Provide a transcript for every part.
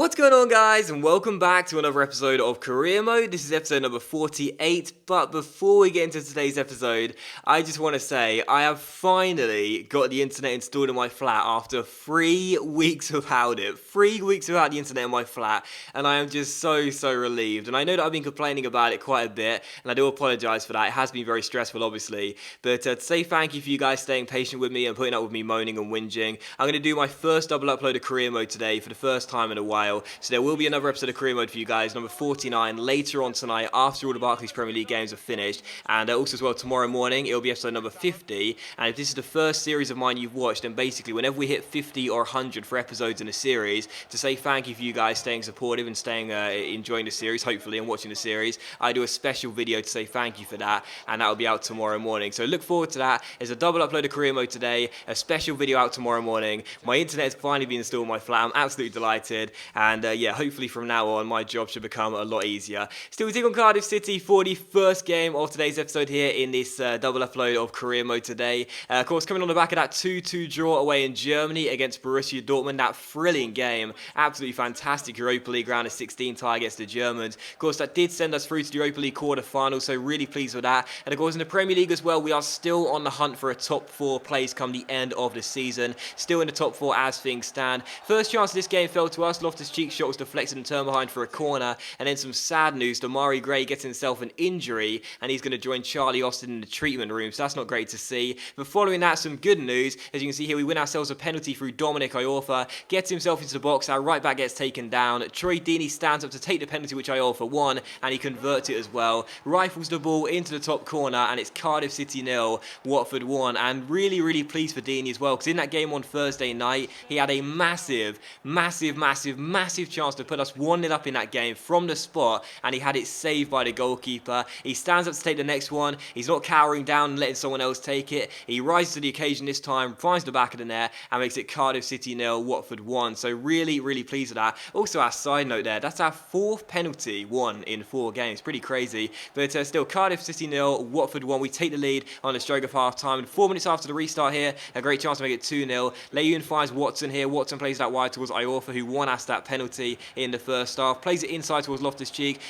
What's going on, guys, and welcome back to another episode of Career Mode. This is episode number 48, but before we get into today's episode, I just want to say I have finally got the internet installed in my flat after 3 weeks without it. 3 weeks without the internet in my flat, and I am just so relieved. And I know that I've been complaining about it quite a bit, and I do apologise for that. It has been very stressful, obviously, but to say thank you for you guys staying patient with me and putting up with me moaning and whinging, I'm going to do my first double upload of Career Mode today for the first time in a while. So there will be another episode of Career Mode for you guys, number 49, later on tonight after all the Barclays Premier League games are finished. And also as well tomorrow morning, it will be episode number 50. And if this is the first series of mine you've watched, then basically whenever we hit 50 or 100 for episodes in a series, to say thank you for you guys staying supportive and staying enjoying the series, hopefully, and watching the series, I do a special video to say thank you for that, and that will be out tomorrow morning. So look forward to that. There's a double upload of Career Mode today, a special video out tomorrow morning. My internet has finally been installed in my flat. I'm absolutely delighted. And yeah, hopefully from now on, my job should become a lot easier. Still, we take on Cardiff City for the first game of today's episode here in this double upload of Career Mode today. Of course, coming on the back of that 2-2 draw away in Germany against Borussia Dortmund, that thrilling game. Absolutely fantastic Europa League round of 16 tie against the Germans. Of course, that did send us through to the Europa League quarter-final, so really pleased with that. And of course, in the Premier League as well, we are still on the hunt for a top 4 place come the end of the season. Still in the top 4 as things stand. First chance of this game fell to us. Loftus-Cheek's shot was deflected and turned behind for a corner. And then some sad news, Damari Gray gets himself an injury, and he's going to join Charlie Austin in the treatment room, so that's not great to see. But following that, some good news. As you can see here, we win ourselves a penalty through Dominic Iorfa, gets himself into the box, our right back gets taken down. Troy Deeney stands up to take the penalty which Iorfa won, and he converts it as well. Rifles the ball into the top corner, and it's Cardiff City 0, Watford 1. And really pleased for Deeney as well, because in that game on Thursday night, he had a massive chance to put us 1-0 up in that game from the spot, and he had it saved by the goalkeeper. He stands up to take the next one. He's not cowering down and letting someone else take it. He rises to the occasion this time, finds the back of the net, and makes it Cardiff City 0, Watford 1. So really pleased with that. Also, our side note there, that's our 4th penalty won in 4 games. Pretty crazy. But still, Cardiff City 0, Watford 1. We take the lead on the stroke of half time. And 4 minutes after the restart here, a great chance to make it 2-0. Leyoun finds Watson here. Watson plays that wide towards Iorfa, who won us that penalty in the first half. Plays it inside towards Loftus-Cheek.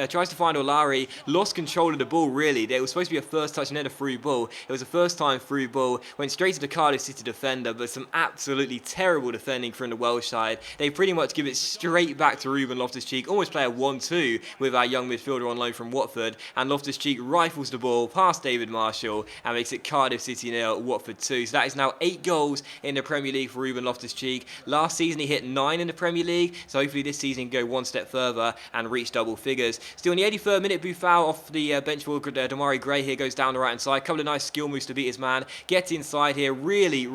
Tries to find Olari. Lost control of the ball, really. It was supposed to be a first touch and then a through ball. It was a first time through ball. Went straight to the Cardiff City defender, but some absolutely terrible defending from the Welsh side. They pretty much give it straight back to Ruben Loftus-Cheek. Almost play a 1-2 with our young midfielder on loan from Watford. And Loftus-Cheek rifles the ball past David Marshall and makes it Cardiff City 0, Watford 2. So that is now 8 goals in the Premier League for Ruben Loftus-Cheek. Last season he hit 9 in the Premier League, so hopefully this season he can go one step further and reach double figures. Still in the 83rd minute, Buffal off the bench for Damari Gray here goes down the right hand side. Couple of nice skill moves to beat his man. Gets inside here. Really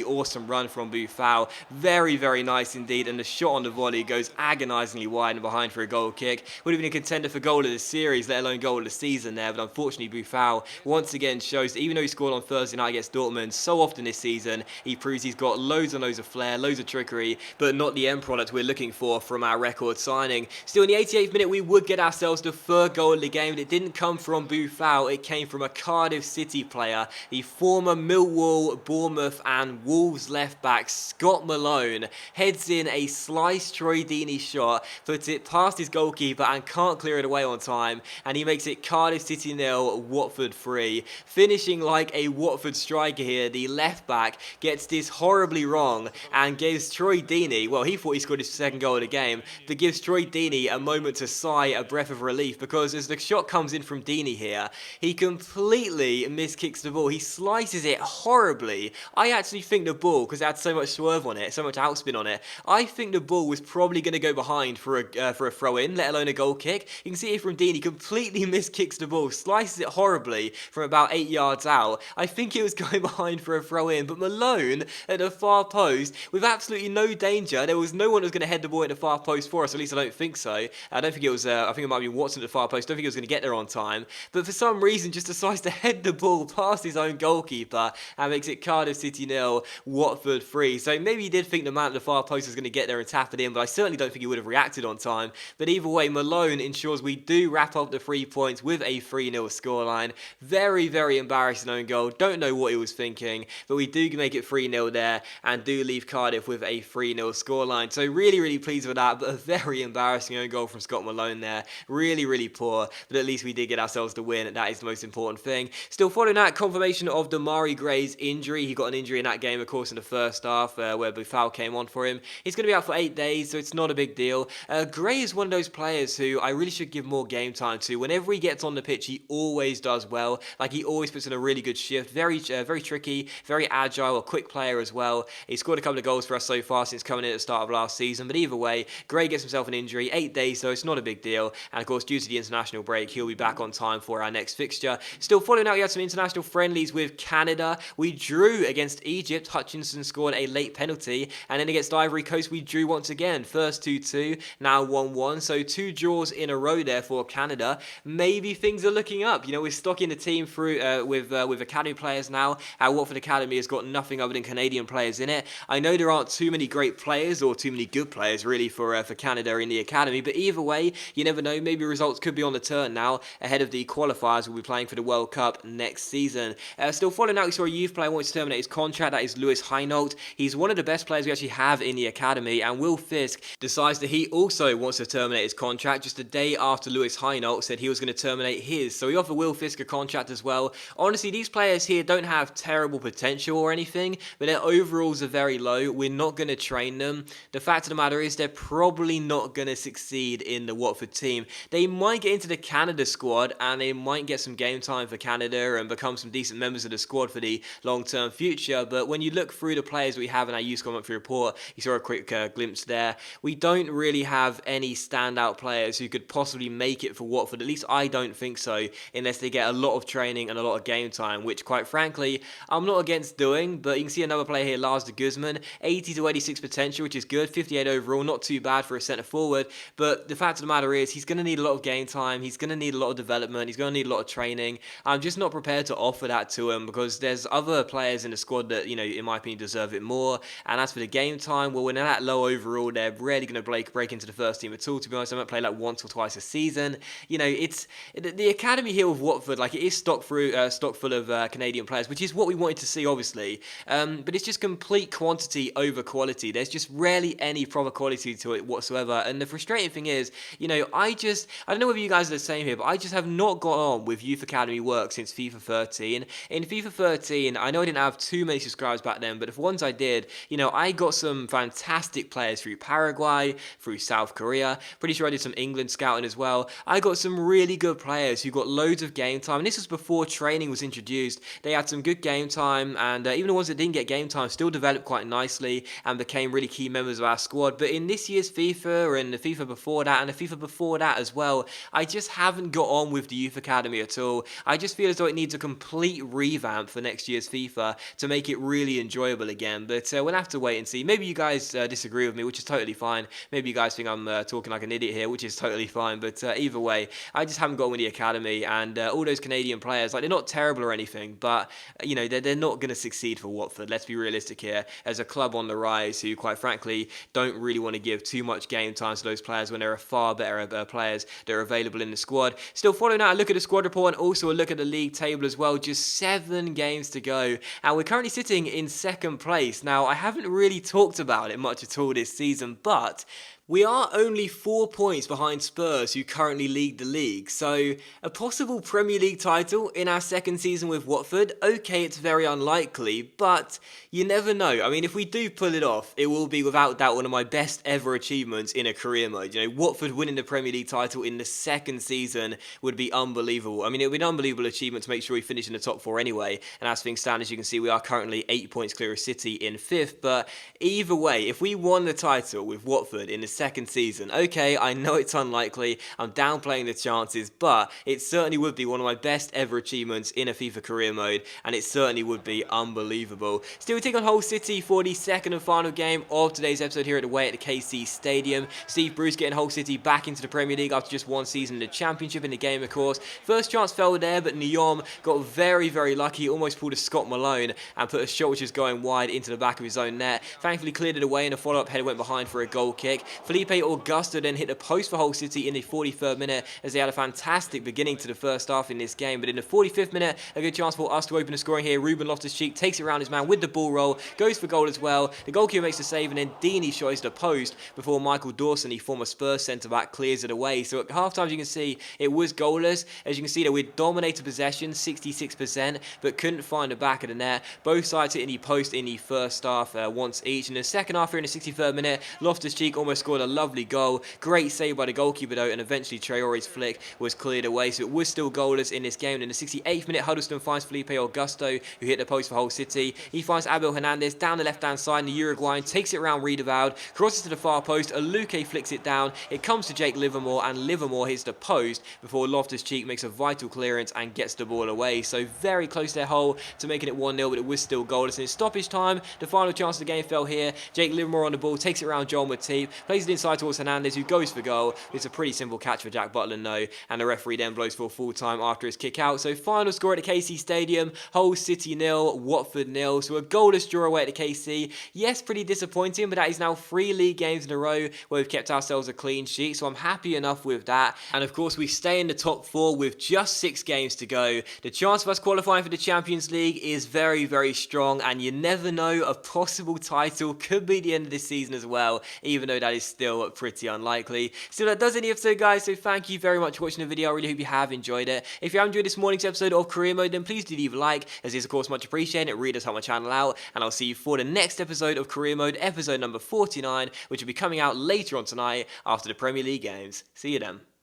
awesome run from Buffal. Very nice indeed. And the shot on the volley goes agonisingly wide and behind for a goal kick. Would have been a contender for goal of the series, let alone goal of the season there. But unfortunately, Buffal once again shows that even though he scored on Thursday night against Dortmund so often this season, he proves he's got loads and loads of flair, loads of trickery, but not the end product we're looking for from our record signing. Still in the 88th minute, we would get ourselves the 3rd goal of the game, but it didn't come from Buffal. It came from a Cardiff City player, the former Millwall, Bournemouth and Wolves left back Scott Malone. Heads in a slice Troy Deeney shot, puts it past his goalkeeper and can't clear it away on time, and he makes it Cardiff City 0, Watford 3. Finishing like a Watford striker here, the left back gets this horribly wrong and gives Troy Deeney, well, he thought he scored his 2nd goal of the game, but gives Troy Deeney a moment to sigh a breath of relief, because as the shot comes in from Deeney here, he completely miskicks the ball. He slices it horribly. I actually think the ball, because it had so much swerve on it, so much outspin on it, I think the ball was probably going to go behind for a throw-in, let alone a goal kick. You can see it from Deeney, completely miskicks the ball, slices it horribly from about 8 yards out. I think it was going behind for a throw-in, but Malone at the far post, with absolutely no danger. There was no one who was going to head the ball at the far post for us, at least I don't think so. I don't think it was, I think it might be Watson at the far post. I don't think he was going to get there on time. But for some reason, just decides to head the ball past his own goalkeeper and makes it Cardiff City 0, Watford 3. So maybe he did think the man at the far post was going to get there and tap it in, but I certainly don't think he would have reacted on time. But either way, Malone ensures we do wrap up the 3 points with a 3-0 scoreline. Very embarrassing own goal. Don't know what he was thinking, but we do make it 3-0 there and do leave Cardiff with a 3-0 scoreline. So really really pleased with that, but a very embarrassing own goal from Scott Malone there. Really poor, but at least we did get ourselves the win, and that is the most important thing. Still following that, confirmation of Damari Gray's injury. He got an injury in that game, of course, in the first half, where Buffal came on for him. He's going to be out for 8 days, so it's not a big deal. Gray is one of those players who I really should give more game time to. Whenever he gets on the pitch, he always does well. Like, he always puts in a really good shift. Very tricky, very agile, a quick player as well. He scored a couple of goals for us so far since coming in at the start of last season, but either way, Gray gets himself an injury, 8 days, so it's not a big deal. And of course, due to the international break, he'll be back on time for our next fixture. Still following out, we had some international friendlies with Canada. We drew against Egypt. Hutchinson scored a late penalty, and then against Ivory Coast, we drew once again. First 2-2, now 1-1, so 2 draws in a row there for Canada. Maybe things are looking up. You know, we're stocking the team through with academy players now. Our Watford Academy has got nothing other than Canadian players in it. I know there aren't too many great players or too many good players really for Canada in the academy, but either way, you never know. Maybe results could be on the turn now ahead of the qualifiers. We'll be playing for the World Cup next season. Still following out, we saw a youth player wants to terminate his contract. That is Lewis Heinold. He's one of the best players we actually have in the academy, and Will Fisk decides that he also wants to terminate his contract just a day after Lewis Heinold said he was going to terminate his. So he offered Will Fisk a contract as well. Honestly, these players here don't have terrible potential or anything, but their overalls are very low. We're not going to train them. The fact of the matter is they're probably not going to succeed in the Watford team. They might get into the Canada squad, and they might get some game time for Canada and become some decent members of the squad for the long-term future. But when you look through the players we have in our youth squad monthly report, you saw a quick glimpse there. We don't really have any standout players who could possibly make it for Watford. At least I don't think so, unless they get a lot of training and a lot of game time, which quite frankly I'm not against doing. But you can see another player here, Lars de Guzman, 80 to 86 potential, which is good, 58 overall, not too bad for a centre forward. But the fact of the matter is he's going to need a lot of game time, he's going to need a lot of development, he's going to need a lot of training. I'm just not prepared to offer that to him because there's other players in the squad that, you know, in my opinion deserve it more. And as for the game time, well, when they're that low overall, they're rarely going to break into the first team at all, to be honest. I might play like once or twice a season. You know, it's the academy here with Watford, like, it is stock full of Canadian players, which is what we wanted to see, obviously. But it's just complete quantity over quality. There's just rarely any proper quality to it whatsoever. And the frustrating thing is, you know, I don't know whether you guys are the same here, but I just have not got on with Youth Academy work since FIFA 13. In FIFA 13, I know I didn't have too many subscribers back then, but the ones I did, you know, I got some fantastic players through Paraguay, through South Korea. Pretty sure I did some England scouting as well. I got some really good players who got loads of game time, and this was before training was introduced. They had some good game time, and even the ones that didn't get game time still developed quite nicely and became really key members of our squad. But in this year's FIFA, and the FIFA before that, and the FIFA before that as well, I just haven't got on with the Youth Academy at all. I just feel as though it needs a complete revamp for next year's FIFA to make it really enjoyable again. But we'll have to wait and see. Maybe you guys disagree with me, which is totally fine. Maybe you guys think I'm talking like an idiot here, which is totally fine. But either way, I just haven't got on with the academy, and all those Canadian players, like, they're not terrible or anything, but you know, they're not going to succeed for Watford. Let's be realistic here. As a club on the rise who, quite frankly, don't really want to give too much game time to those players when there are far better players that are available in the squad. Still following out a look at the squad report and also a look at the league table as well. Just 7 games to go, and we're currently sitting in second place. Now, I haven't really talked about it much at all this season, but we are only 4 points behind Spurs, who currently lead the league. So, a possible Premier League title in our second season with Watford, okay, it's very unlikely, but you never know. I mean, if we do pull it off, it will be without doubt one of my best ever achievements in a career mode. You know, Watford winning the Premier League title in the second season would be unbelievable. I mean, it would be an unbelievable achievement to make sure we finish in the top 4 anyway. And as things stand, as you can see, we are currently 8 points clear of City in 5th. But either way, if we won the title with Watford in the second season, okay, I know it's unlikely, I'm downplaying the chances, but it certainly would be one of my best ever achievements in a FIFA career mode, and it certainly would be unbelievable. Still, we take on Hull City for the second and final game of today's episode here at the away at the KC Stadium. Steve Bruce getting Hull City back into the Premier League after just one season in the Championship in the game, of course. First chance fell there, but Nyom got very, very lucky. He almost pulled a Scott Malone and put a shot which was going wide into the back of his own net. Thankfully cleared it away, and a follow-up header went behind for a goal kick. Felipe Augusto then hit the post for Hull City in the 43rd minute as they had a fantastic beginning to the first half in this game. But in the 45th minute, a good chance for us to open the scoring here. Ruben Loftus-Cheek takes it around his man with the ball roll, goes for goal as well. The goalkeeper makes the save, and then Deeney shots the post before Michael Dawson, the former Spurs centre-back, clears it away. So at half-time, as you can see, it was goalless. As you can see that we dominated possession, 66%, but couldn't find the back of the net. Both sides hitting the post in the first half once each. In the second half, here in the 63rd minute, Loftus-Cheek almost scored a lovely goal. Great save by the goalkeeper though, and eventually Traore's flick was cleared away. So it was still goalless in this game. And in the 68th minute, Huddleston finds Felipe Augusto, who hit the post for Hull City. He finds Abel Hernandez down the left-hand side, and the Uruguayan takes it around Riedewald, crosses to the far post. Aluke flicks it down. It comes to Jake Livermore, and Livermore hits the post before Loftus-Cheek makes a vital clearance and gets the ball away. So very close to their hole to making it 1-0, but it was still goalless. And in stoppage time, the final chance of the game fell here. Jake Livermore on the ball, takes it around Joel Matip, plays it inside towards Hernandez, who goes for goal. It's a pretty simple catch for Jack Butland, though, and the referee then blows for full time after his kick out. So final score at the KC Stadium, Hull City 0, Watford 0. So a goalless draw away at the KC. Yes, pretty disappointing, but that is now 3 league games in a row where we've kept ourselves a clean sheet, so I'm happy enough with that. And of course, we stay in the top 4 with just 6 games to go. The chance of us qualifying for the Champions League is very, very strong, and you never know, a possible title could be the end of this season as well, even though that is still pretty unlikely. So that does it for the episode, guys, so thank you very much for watching the video. I really hope you have enjoyed it. If you have enjoyed this morning's episode of Career Mode, then please do leave a like, as it is of course much appreciated. It really does help my channel out, and I'll see you for the next episode of Career Mode, episode number 49, which will be coming out later on tonight after the Premier League games. See you then.